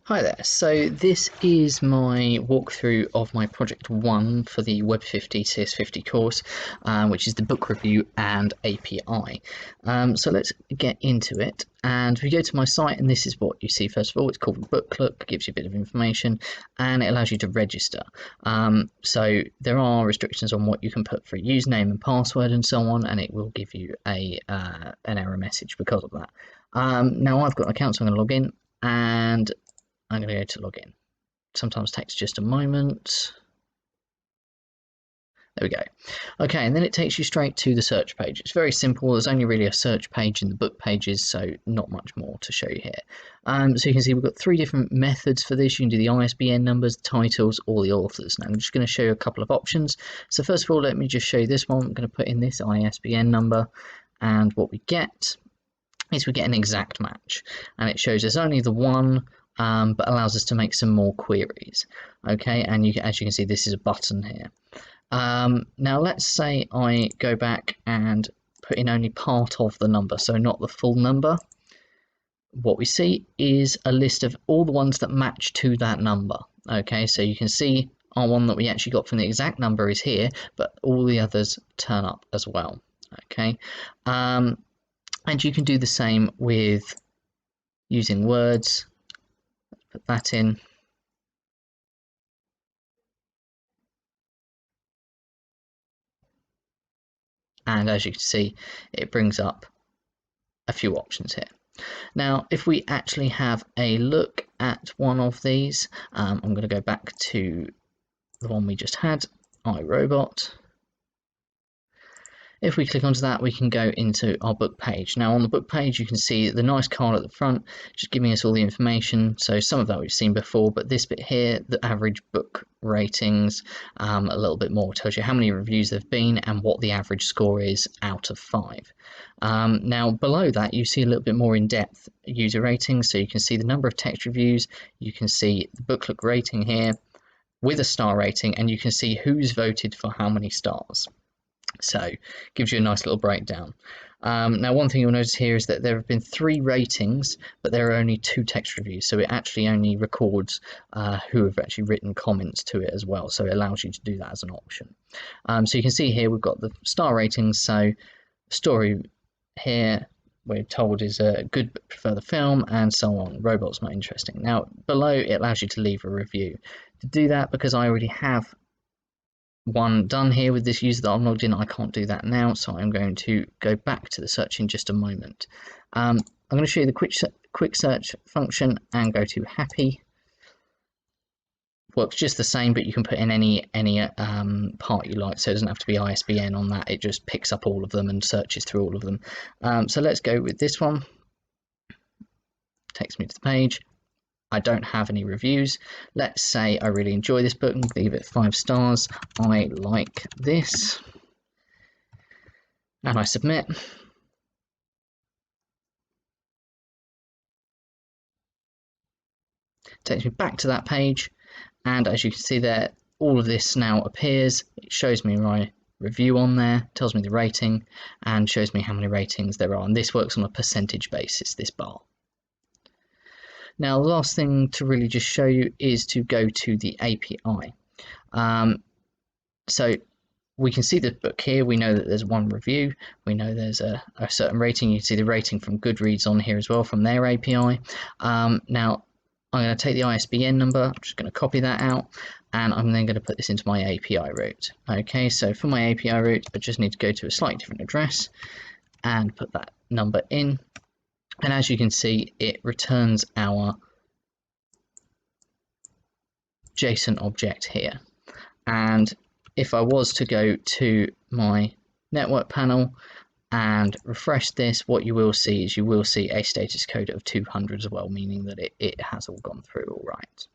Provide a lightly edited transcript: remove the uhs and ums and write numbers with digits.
Hi there, so this is my walkthrough of my project 1 for the web50 CS50 course, which is the book review and API. So let's get into it, and we go to my site, and this is what you see first of all. It's called Booklook, gives you a bit of information, and it allows you to register. So there are restrictions on what you can put for a username and password and so on, and it will give you an error message because of that. Now I've got an account, so I'm going to log in, and I'm going to go to login. Sometimes takes just a moment. There we go. Okay, and then it takes you straight to the search page. It's very simple. There's only really a search page in the book pages, so not much more to show you here. So you can see we've got 3 different methods for this. You can do the ISBN numbers, titles, or the authors. Now I'm just going to show you a couple of options. So first of all, let me just show you this one. I'm going to put in this ISBN number, and what we get is we get an exact match, and it shows us only the one, but allows us to make some more queries. Okay, and as you can see, this is a button here. Now let's say I go back and put in only part of the number, so not the full number. What we see is a list of all the ones that match to that number. Okay, so you can see our one that we actually got from the exact number is here, but all the others turn up as well. Okay, and you can do the same with using words. Put that in. And as you can see, it brings up a few options here. Now, if we actually have a look at one of these, I'm going to go back to the one we just had, iRobot. If we click onto that, we can go into our book page. Now on the book page, you can see the nice card at the front, just giving us all the information. So some of that we've seen before, but this bit here, the average book ratings, a little bit more, tells you how many reviews there have been and what the average score is out of 5. Now below that, you see a little bit more in-depth user ratings. So you can see the number of text reviews, you can see the Booklook rating here with a star rating, and you can see who's voted for how many stars. So gives you a nice little breakdown. Now one thing you'll notice here is that there have been 3 ratings, but there are only 2 text reviews, so it actually only records who have actually written comments to it as well, so it allows you to do that as an option. So you can see here we've got the star ratings, so story here we're told is a good but prefer the film, and so on. Robot's not interesting. Now below it allows you to leave a review. To do that, because I already have one done here with this user that I'm logged in, I can't do that now, so I'm going to go back to the search in just a moment. I'm going to show you the quick search function and go to happy. Works just the same, but you can put in any part you like, so it doesn't have to be ISBN on that. It just picks up all of them and searches through all of them. So let's go with this one. Takes me to the page. I don't have any reviews. Let's say I really enjoy this book and give it 5 stars. I like this. And I submit. Takes me back to that page. And as you can see there, all of this now appears. It shows me my review on there, tells me the rating, and shows me how many ratings there are. And this works on a percentage basis, this bar. Now, the last thing to really just show you is to go to the API. So we can see the book here. We know that there's 1 review. We know there's a certain rating. You can see the rating from Goodreads on here as well from their API. Now, I'm going to take the ISBN number. I'm just going to copy that out, and I'm then going to put this into my API route. Okay, so for my API route, I just need to go to a slightly different address and put that number in. And as you can see, it returns our JSON object here. And if I was to go to my network panel and refresh this, what you will see is you will see a status code of 200 as well, meaning that it has all gone through all right.